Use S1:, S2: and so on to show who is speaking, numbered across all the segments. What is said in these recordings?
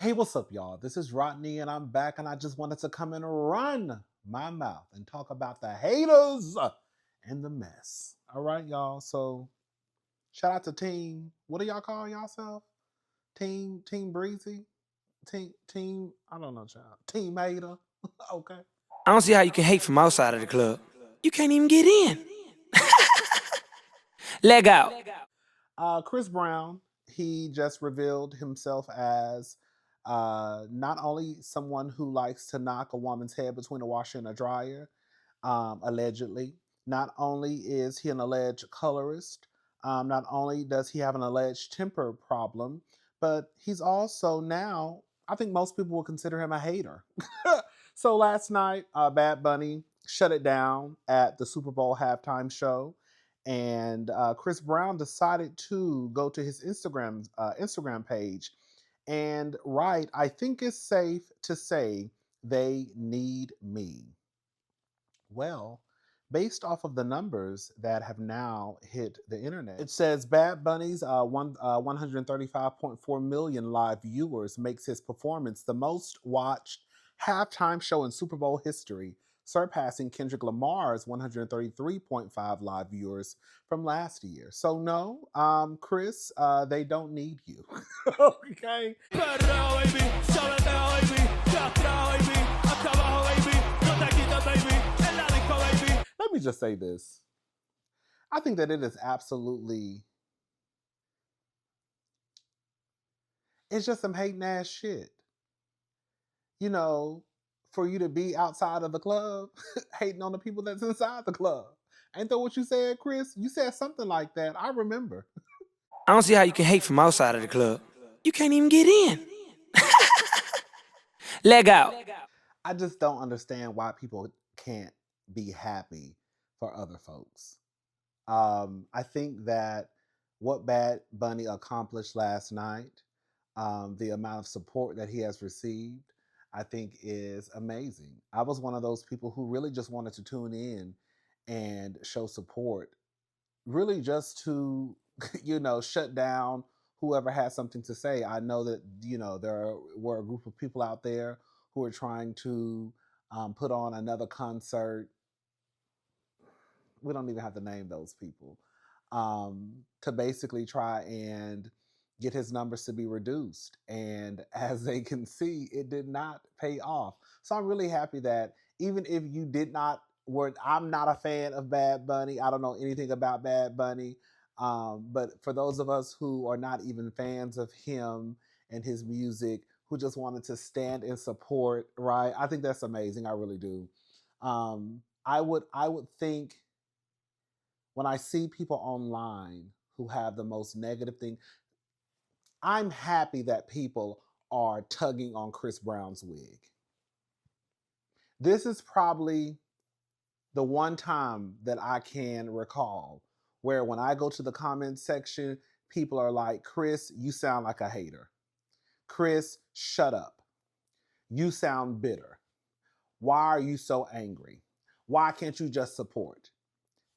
S1: Hey, what's up, y'all? This is Rottney, and I'm back, and I just wanted to come and run my mouth and talk about the haters and the mess. All right, y'all. So, shout out to Team. What do y'all call yourself? Team Breezy? Team, I don't know, child. Team Hater. Okay.
S2: I don't see how you can hate from outside of the club. You can't even get in. Leg out.
S1: Chris Brown, he just revealed himself as not only someone who likes to knock a woman's head between a washer and a dryer, allegedly. Not only is he an alleged colorist, not only does he have an alleged temper problem, but he's also now, I think most people will consider him a hater. So last night, Bad Bunny shut it down at the Super Bowl halftime show, and Chris Brown decided to go to his Instagram page and write, "I think it's safe to say they need me." Well, based off of the numbers that have now hit the internet, it says Bad Bunny's 135.4 million live viewers makes his performance the most watched halftime show in Super Bowl history, surpassing Kendrick Lamar's 133.5 live viewers from last year. So no, Chris, they don't need you. Okay. Let me just say this. I think that it is absolutely, it's just some hating ass shit. You know, for you to be outside of the club, hating on the people that's inside the club. Ain't that what you said, Chris? You said something like that. I remember.
S2: I don't see how you can hate from outside of the club. You can't even get in. Leg out.
S1: I just don't understand why people can't be happy for other folks. I think that what Bad Bunny accomplished last night, the amount of support that he has received, I think is amazing. I was one of those people who really just wanted to tune in and show support, really just to, shut down whoever has something to say. I know that, were a group of people out there who are trying to put on another concert. We don't even have to name those people, to basically try and get his numbers to be reduced. And as they can see, it did not pay off. So I'm really happy that even if you did not, I'm not a fan of Bad Bunny. I don't know anything about Bad Bunny. But for those of us who are not even fans of him and his music, who just wanted to stand in support, right? I think that's amazing. I really do. I would think when I see people online who have the most negative thing, I'm happy that people are tugging on Chris Brown's wig. This is probably the one time that I can recall where when I go to the comments section, people are like, "Chris, you sound like a hater. Chris, shut up. You sound bitter. Why are you so angry? Why can't you just support?"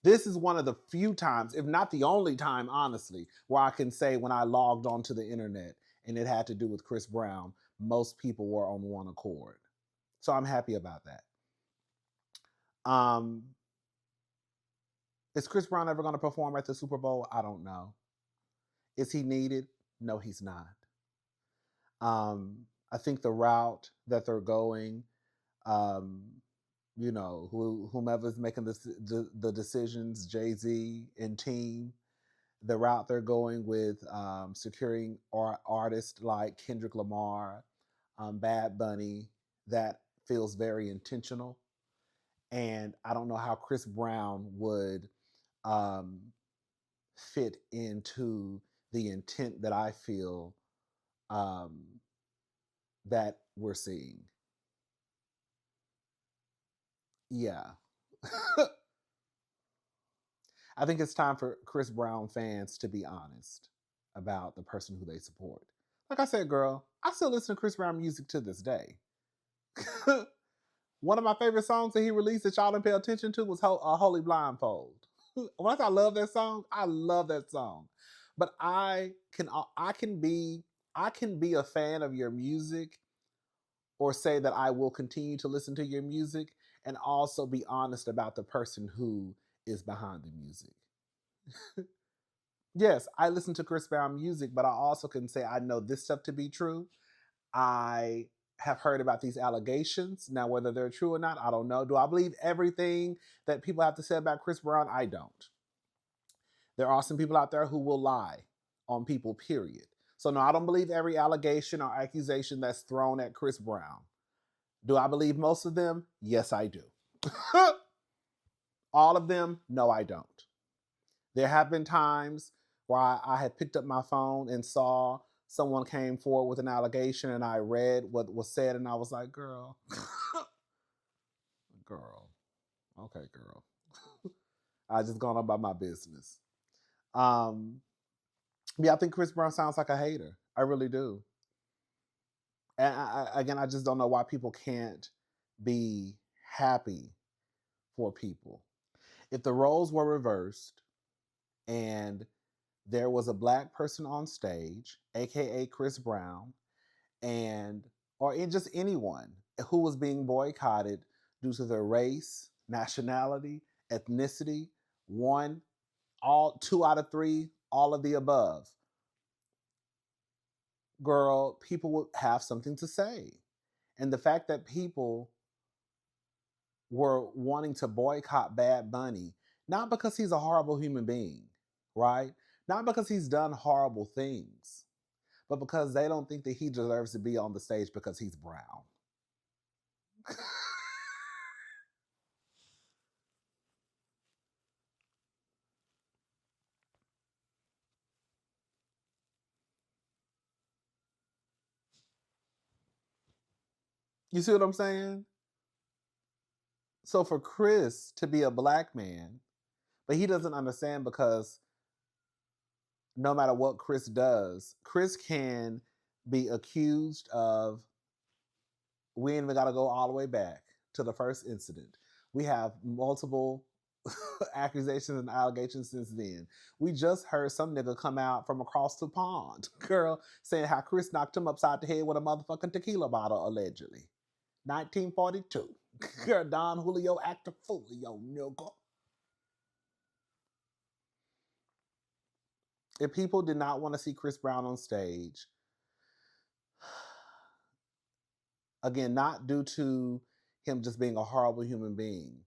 S1: This is one of the few times, if not the only time, honestly, where I can say when I logged onto the internet and it had to do with Chris Brown, most people were on one accord. So I'm happy about that. Um, is Chris Brown ever going to perform at the Super Bowl? I don't know. Is he needed? No, he's not. I think the route that they're going, um, whomever's making the decisions, Jay-Z and team, the route they're going with securing artists like Kendrick Lamar, Bad Bunny, that feels very intentional. And I don't know how Chris Brown would um, fit into the intent that I feel um, that we're seeing. Yeah. I think it's time for Chris Brown fans to be honest about the person who they support. Like I said, girl, I still listen to Chris Brown music to this day. One of my favorite songs that he released that y'all didn't pay attention to was Holy Blindfold. When I say I love that song, I love that song. But I can be I can be a fan of your music or say that I will continue to listen to your music and also be honest about the person who is behind the music. Yes, I listen to Chris Brown music, but I also can say I know this stuff to be true. I have heard about these allegations. Now, whether they're true or not, I don't know. Do I believe everything that people have to say about Chris Brown? I don't. There are some people out there who will lie on people, period. So, no, I don't believe every allegation or accusation that's thrown at Chris Brown. Do I believe most of them? Yes, I do. All of them? No, I don't. There have been times where I had picked up my phone and saw someone came forward with an allegation and I read what was said and I was like, girl, girl, okay, girl. I just gone about my business. Um, yeah, I think Chris Brown sounds like a hater. I really do. And again, I just don't know why people can't be happy for people. If the roles were reversed and there was a black person on stage, aka Chris Brown, and or in just anyone who was being boycotted due to their race, nationality, ethnicity, one, all two out of three, all of the above, girl, people would have something to say. And the fact that people were wanting to boycott Bad Bunny, not because he's a horrible human being, right? Not because he's done horrible things, but because they don't think that he deserves to be on the stage because he's brown. You see what I'm saying? So for Chris to be a black man, but he doesn't understand because no matter what Chris does, Chris can be accused of, we ain't even got to go all the way back to the first incident. We have multiple accusations and allegations since then. We just heard some nigga come out from across the pond, girl, saying how Chris knocked him upside the head with a motherfucking tequila bottle, allegedly. 1942. Girl, Don Julio act a foolio, nigga. If people did not want to see Chris Brown on stage, again, not due to him just being a horrible human being,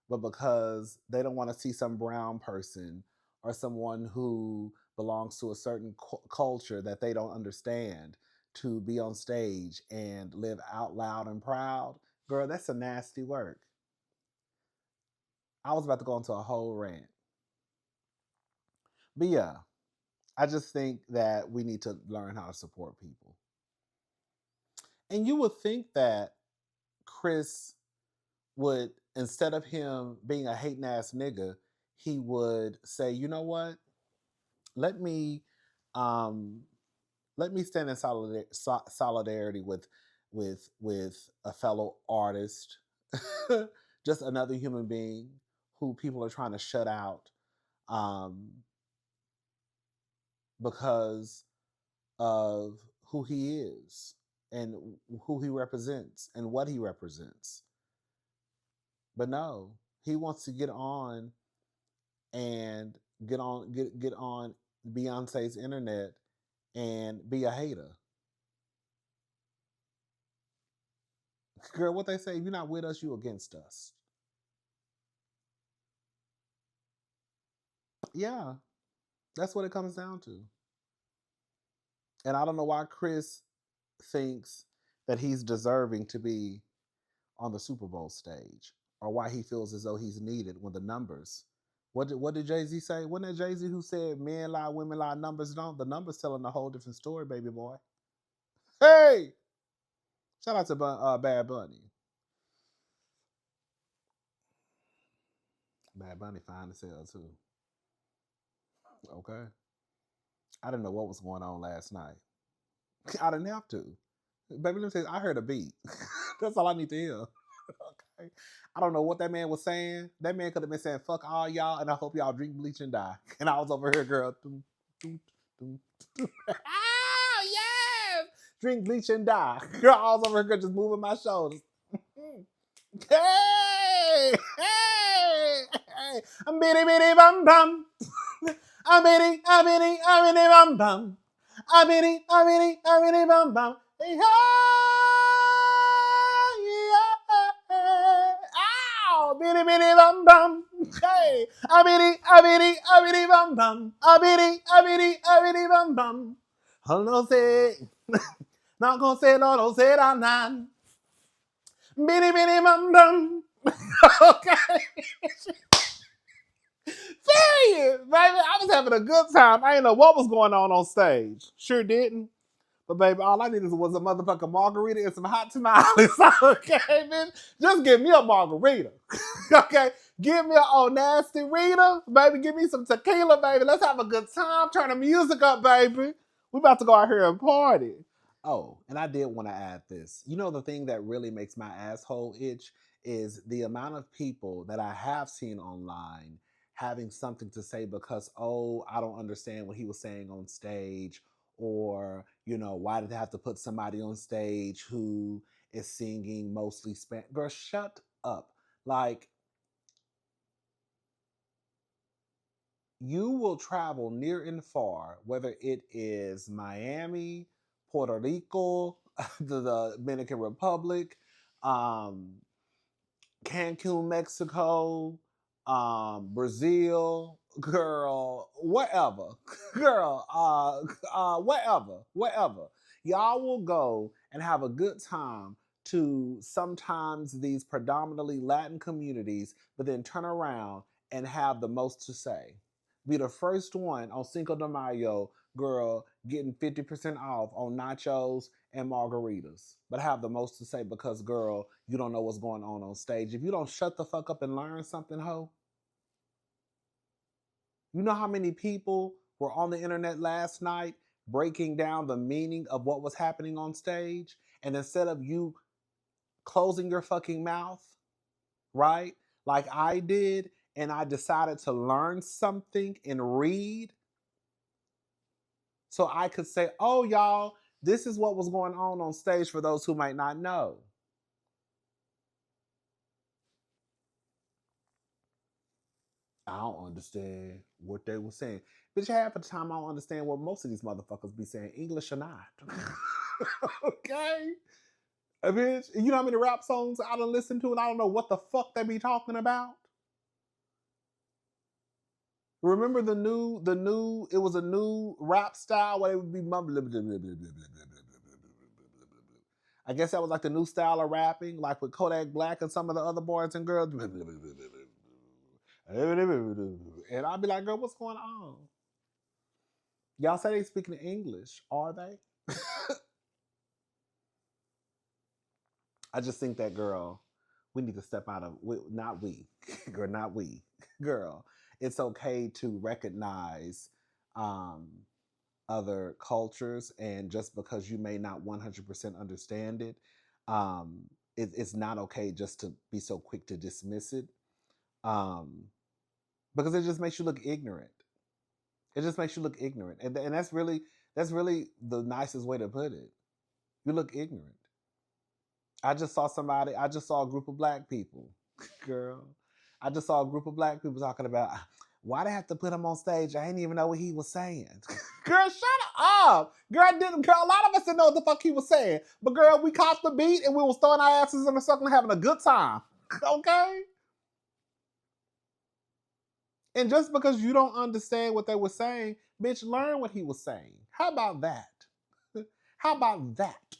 S1: but because they don't want to see some brown person or someone who belongs to a certain culture that they don't understand to be on stage and live out loud and proud, girl, that's a nasty work. I was about to go into a whole rant. But yeah, I just think that we need to learn how to support people. And you would think that Chris would, instead of him being a hating ass nigga, he would say, you know what? Let me um let me stand in solidarity with a fellow artist, just another human being who people are trying to shut out um, because of who he is and who he represents and what he represents. But no, he wants to get on and get on Beyonce's internet and be a hater. Girl, what they say, you're not with us, you against us. Yeah, that's what it comes down to. And I don't know why Chris thinks that he's deserving to be on the Super Bowl stage, or why he feels as though he's needed when the numbers. What did Jay Z say? Wasn't it Jay Z who said men lie, women lie, numbers don't? The numbers telling a whole different story, baby boy. Hey, shout out to Bad Bunny. Bad Bunny fine as hell too. Okay, I didn't know what was going on last night. I didn't have to. Baby, let me tell you, I heard a beat. That's all I need to hear. Okay. I don't know what that man was saying. That man could have been saying, fuck all y'all, and I hope y'all drink bleach and die. And I was over here, girl. Oh, drink bleach and die. Girl, I was over here just moving my shoulders. Hey, hey, I'm bitty bitty bum bum. I'm bitty bum bum. I'm bitty bum bum. Hey, ow, bitty bum bum. Hey, I'm bitty bum bum. I'm bitty bum bum. Hello, say, not gonna say no, don't say that, nan. Bitty bum bum. Okay. Serious, baby. I was having a good time. I didn't know what was going on stage. Sure didn't. But baby, all I needed was a motherfucking margarita and some hot tamales. Okay, bitch. Just give me a margarita. Okay? Give me an old nasty Rita. Baby, give me some tequila, baby. Let's have a good time. Turn the music up, baby. We about to go out here and party. Oh, and I did want to add this. You know, the thing that really makes my asshole itch is the amount of people that I have seen online having something to say because, oh, I don't understand what he was saying on stage, or, you know, why did they have to put somebody on stage who is singing mostly Spanish? Girl, shut up. Like, you will travel near and far, whether it is Miami, Puerto Rico, the Dominican Republic, um, Cancun, Mexico, Brazil, girl, whatever, girl, whatever. Y'all will go and have a good time to sometimes these predominantly Latin communities, but then turn around and have the most to say. Be the first one on Cinco de Mayo, girl, getting 50% off on nachos and margaritas, but have the most to say because, girl, you don't know what's going on stage. If you don't shut the fuck up and learn something, ho, you know how many people were on the internet last night breaking down the meaning of what was happening on stage, and instead of you closing your fucking mouth, right, like I did, and I decided to learn something and read so I could say, oh, y'all, this is what was going on stage for those who might not know. I don't understand what they were saying. Bitch, half of the time I don't understand what most of these motherfuckers be saying, English or not. Okay? Bitch, you know how many rap songs I done listened to and I don't know what the fuck they be talking about? Remember it was a new rap style where they would be mumbling. I guess that was like the new style of rapping, like with Kodak Black and some of the other boys and girls. And I'd be like, girl, what's going on? Y'all say they speaking English, are they? I just think that, girl, we need to step out of, not we, girl, not we, girl. It's okay to recognize um, other cultures, and just because you may not 100% understand it, um, it's not okay just to be so quick to dismiss it, um, because it just makes you look ignorant. It just makes you look ignorant, and that's really the nicest way to put it. You look ignorant. I just saw a group of black people, girl. I just saw a group of black people talking about why they have to put him on stage. I didn't even know what he was saying. Girl, shut up. Girl, a lot of us didn't know what the fuck he was saying. But girl, we caught the beat and we was throwing our asses in the circle and having a good time. Okay? And just because you don't understand what they were saying, bitch, learn what he was saying. How about that? How about that?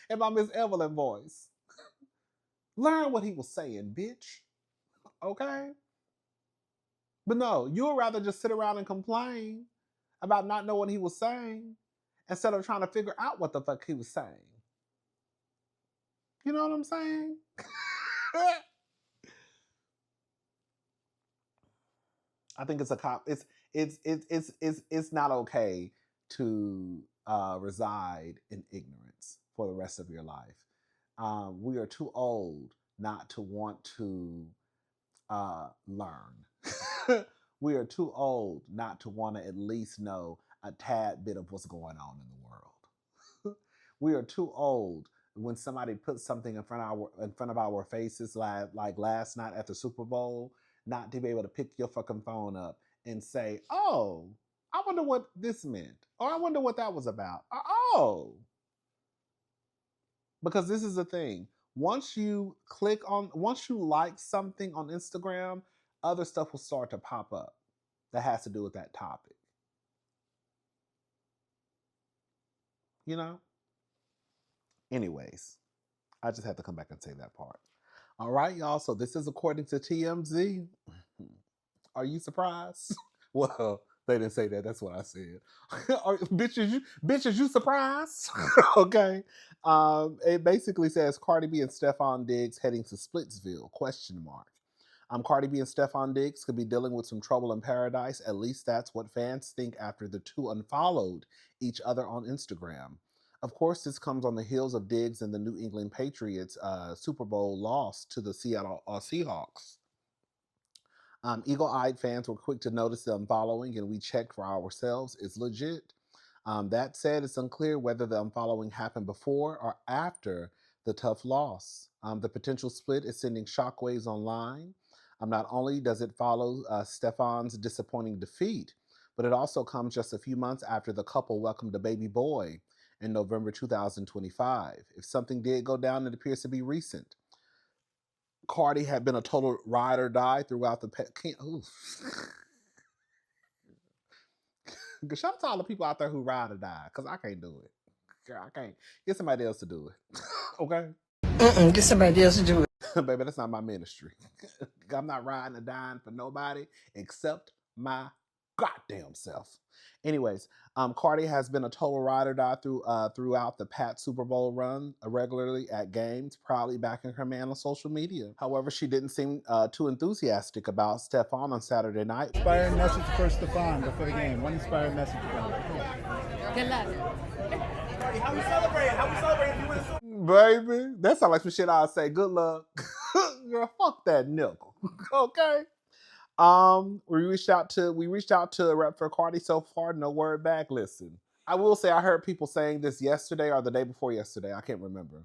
S1: In my Miss Evelyn voice. Learn what he was saying, bitch. Okay? But no, you would rather just sit around and complain about not knowing what he was saying instead of trying to figure out what the fuck he was saying. You know what I'm saying? I think it's a cop. It's not okay to reside in ignorance for the rest of your life. We are too old not to want to learn. We are too old not to want to at least know a tad bit of what's going on in the world. We are too old when somebody puts something in front of our faces, like last night at the Super Bowl, not to be able to pick your fucking phone up and say, "Oh, I wonder what this meant," or "I wonder what that was about." Oh, because this is the thing. Once you like something on Instagram, other stuff will start to pop up that has to do with that topic. You know? Anyways, I just had to come back and say that part. All right, y'all. So this is according to TMZ. Are you surprised? Well, they didn't say that. That's what I said. Bitches, you surprised? Okay. It basically says Cardi B and Stefon Diggs heading to Splitsville? Question mark. Cardi B and Stefon Diggs could be dealing with some trouble in paradise. At least that's what fans think after the two unfollowed each other on Instagram. Of course, this comes on the heels of Diggs and the New England Patriots Super Bowl loss to the Seattle Seahawks. Eagle-eyed fans were quick to notice them following, and we checked for ourselves. It's legit. That said, it's unclear whether the unfollowing happened before or after the tough loss. The potential split is sending shockwaves online. Not only does it follow Stefon's disappointing defeat, but it also comes just a few months after the couple welcomed a baby boy in November 2025. If something did go down, it appears to be recent. Cardi had been a total ride or die throughout the shout out to all the people out there who ride or die, because I can't do it. Girl, I can't. Get somebody else to do it. Okay?
S2: Get somebody else to do it.
S1: Baby, that's not my ministry. I'm not riding or dying for nobody except my goddamn self. Anyways, Cardi has been a total ride or die throughout the Pat Super Bowl run, regularly at games, proudly backing her man on social media. However, she didn't seem too enthusiastic about Stefon on Saturday night.
S3: Inspiring message for Stefon before the game. One inspiring message for him.
S4: Good luck.
S5: How we celebrate? How we celebrate if you win the Super
S1: Baby, that sounds like some shit I'll say. Good luck. Girl, fuck that nickel. Okay. We reached out to a rep for Cardi so far, no word back. Listen, I will say I heard people saying this yesterday or the day before yesterday. I can't remember.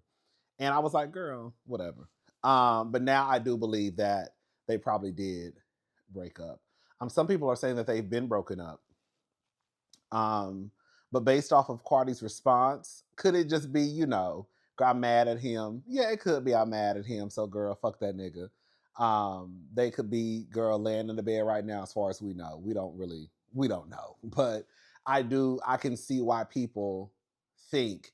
S1: And I was like, girl, whatever. But now I do believe that they probably did break up. Some people are saying that they've been broken up. But based off of Cardi's response, could it just be, I'm mad at him? Yeah, it could be I'm mad at him. So girl, fuck that nigga. They could be, girl, laying in the bed right now, as far as we know. We don't know. But I can see why people think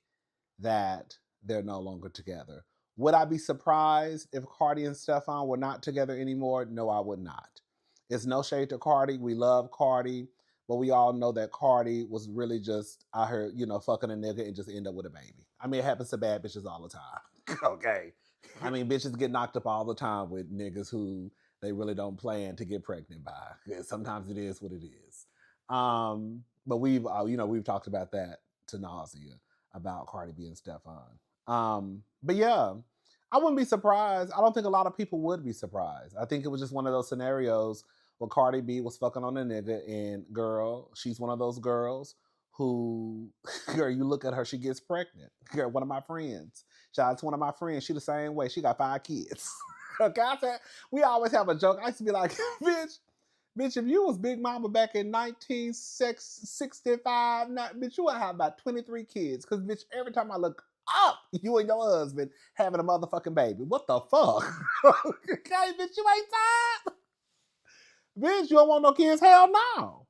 S1: that they're no longer together. Would I be surprised if Cardi and Stefon were not together anymore? No, I would not. It's no shade to Cardi. We love Cardi. But we all know that Cardi was really just out here, fucking a nigga and just end up with a baby. I mean, it happens to bad bitches all the time. Okay. I mean, bitches get knocked up all the time with niggas who they really don't plan to get pregnant by. Sometimes it is what it is. But we've talked about that to nausea about Cardi B and Stefon. But yeah, I wouldn't be surprised. I don't think a lot of people would be surprised. I think it was just one of those scenarios where Cardi B was fucking on a nigga, and girl, she's one of those girls who, girl, you look at her, she gets pregnant. Girl, one of my friends. Shout out to one of my friends. She the same way. She got 5 kids. Okay, I said, we always have a joke. I used to be like, bitch, if you was Big Mama back in 1965, bitch, you would have about 23 kids. Because, bitch, every time I look up, you and your husband having a motherfucking baby. What the fuck? Okay, bitch, you ain't tired? Bitch, you don't want no kids? Hell no.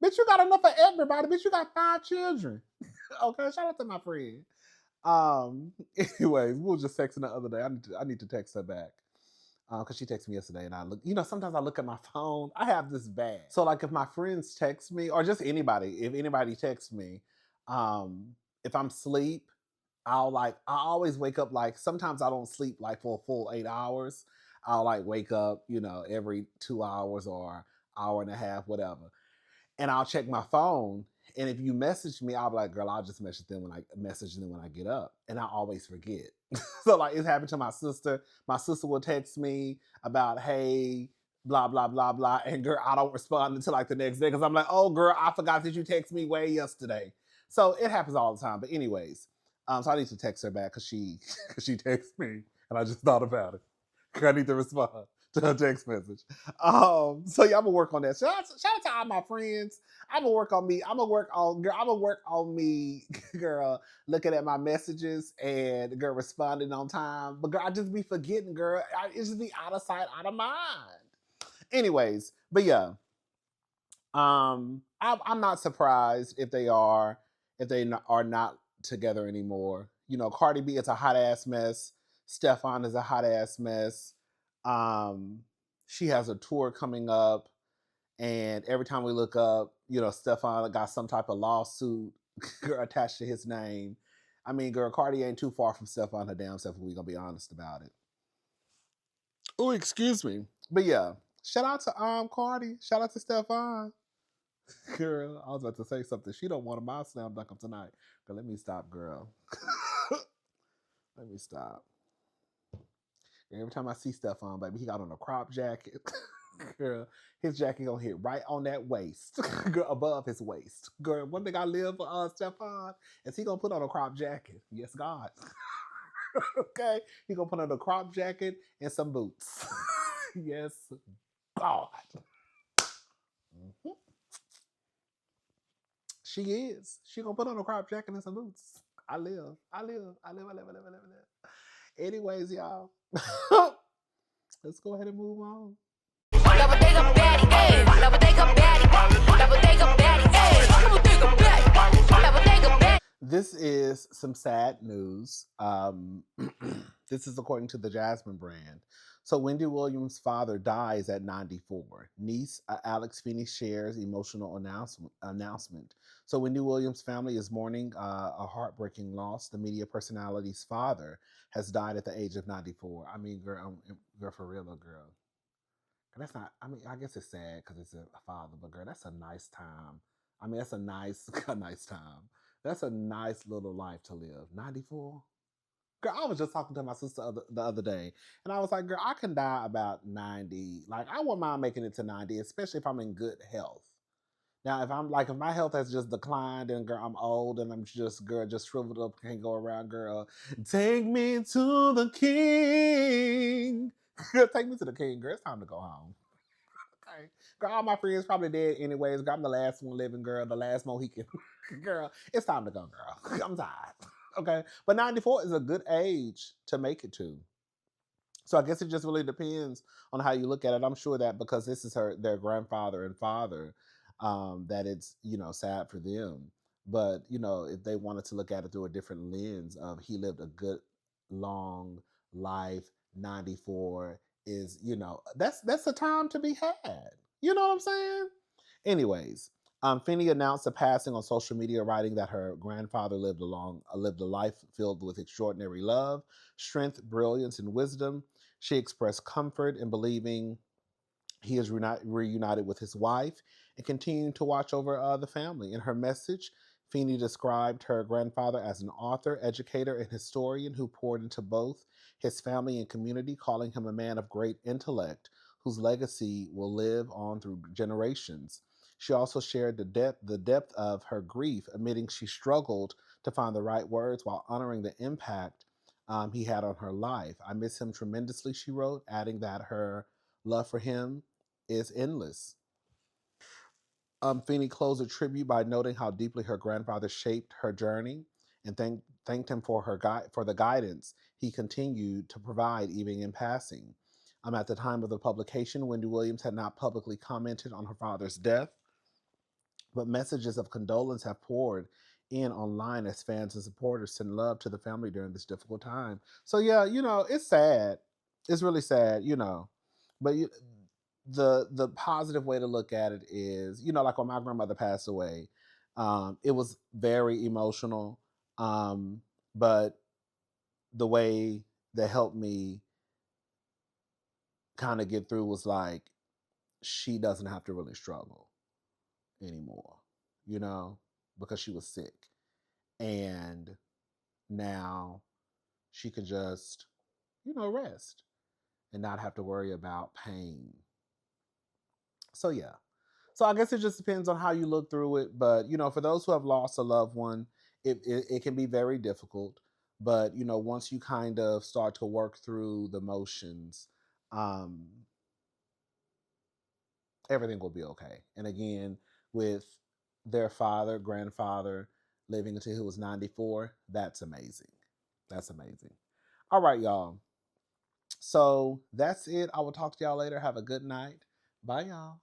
S1: Bitch, you got enough for everybody. Bitch, you got 5 children. Okay, shout out to my friend. Anyways, we were just texting the other day. I need to text her back. Because she texted me yesterday and I look, sometimes I look at my phone. I have this bad. So like if my friends text me, or just anybody, if anybody texts me, if I'm asleep, I always wake up, like sometimes I don't sleep like for a full 8 hours. I'll like wake up, every 2 hours or hour and a half, whatever. And I'll check my phone. And if you message me, I'll be like, girl, I'll just message them when I get up. And I always forget. So like it's happened to my sister. My sister will text me about, hey, blah, blah, blah, blah. And girl, I don't respond until like the next day. Because I'm like, oh girl, I forgot that you texted me way yesterday. So it happens all the time. But anyways, So I need to text her back because she texted me and I just thought about it. I need to respond to her text message. So yeah, I'm gonna work on that. Shout out to all my friends. I'm gonna work on me. I'm gonna work on girl. I'm gonna work on me, girl. Looking at my messages and girl responding on time. But girl, I just be forgetting, girl. It just be out of sight, out of mind. Anyways, but yeah, I'm not surprised if they are not together anymore. You know, Cardi B is a hot ass mess. Stefon is a hot ass mess. Um, she has a tour coming up, and every time we look up, you know, Stefon got some type of lawsuit attached to his name. I mean, girl, Cardi ain't too far from Stefon her damn self. If we gonna be honest about it. Oh, excuse me. But yeah, shout out to Cardi. Shout out to Stefon. Girl, I was about to say something. She don't want my slam dunk tonight. But let me stop, girl. Let me stop. Every time I see Stefon, baby, he got on a crop jacket. Girl, his jacket gonna hit right on that waist. Girl, above his waist. Girl, one thing I live for Stefon is he gonna put on a crop jacket. Yes, God. Okay? He gonna put on a crop jacket and some boots. Yes, God. Mm-hmm. She is. She gonna put on a crop jacket and some boots. I live. I live. I live. I live. I live. I live. I live. Anyways, y'all. Let's go ahead and move on. This is some sad news. This is according to the Jasmine brand. So Wendy Williams' father dies at 94. Niece Alex Finney shares emotional announcement. So Wendy Williams' family is mourning a heartbreaking loss. The media personality's father has died at the age of 94. I mean, girl, for real, girl. That's not. I mean, I guess it's sad because it's a father, but girl, that's a nice time. I mean, that's a nice, a nice time. That's a nice little life to live. 94. Girl, I was just talking to my sister the other day, and I was like, girl, I can die about 90. Like, I wouldn't mind making it to 90, especially if I'm in good health. Now, if my health has just declined and girl, I'm old and I'm just, girl, just shriveled up, can't go around, girl. Take me to the king. Girl, take me to the king, girl. It's time to go home. Okay. Girl, all my friends probably dead anyways. Girl, I'm the last one living, girl. The last Mohican. Girl, it's time to go, girl. I'm tired. Okay. But 94 is a good age to make it to. So I guess it just really depends on how you look at it. I'm sure that because this is their grandfather and father, that it's, you know, sad for them. But, you know, if they wanted to look at it through a different lens of he lived a good long life, 94 is, you know, that's a time to be had. You know what I'm saying? Anyways, Finney announced the passing on social media, writing that her grandfather lived a life filled with extraordinary love, strength, brilliance, and wisdom. She expressed comfort in believing he is reunited with his wife and continuing to watch over the family. In her message, Feeney described her grandfather as an author, educator, and historian who poured into both his family and community, calling him a man of great intellect whose legacy will live on through generations. She also shared the depth of her grief, admitting she struggled to find the right words while honoring the impact he had on her life. I miss him tremendously, she wrote, adding that her love for him is endless. Feeney closed a tribute by noting how deeply her grandfather shaped her journey and thanked him for for the guidance he continued to provide even in passing. At the time of the publication, Wendy Williams had not publicly commented on her father's death, but messages of condolence have poured in online as fans and supporters send love to the family during this difficult time. So yeah, you know, it's sad. It's really sad, you know. But the positive way to look at it is, you know, like when my grandmother passed away, it was very emotional. But the way that helped me kind of get through was like she doesn't have to really struggle anymore, you know, because she was sick. And now she can just, you know, rest and not have to worry about pain. So yeah. So I guess it just depends on how you look through it. But, you know, for those who have lost a loved one, it can be very difficult, but you know, once you kind of start to work through the motions, um, everything will be okay. And again, with their father, grandfather living until he was 94, that's amazing. That's amazing. All right, y'all. So that's it. I will talk to y'all later. Have a good night. Bye, y'all.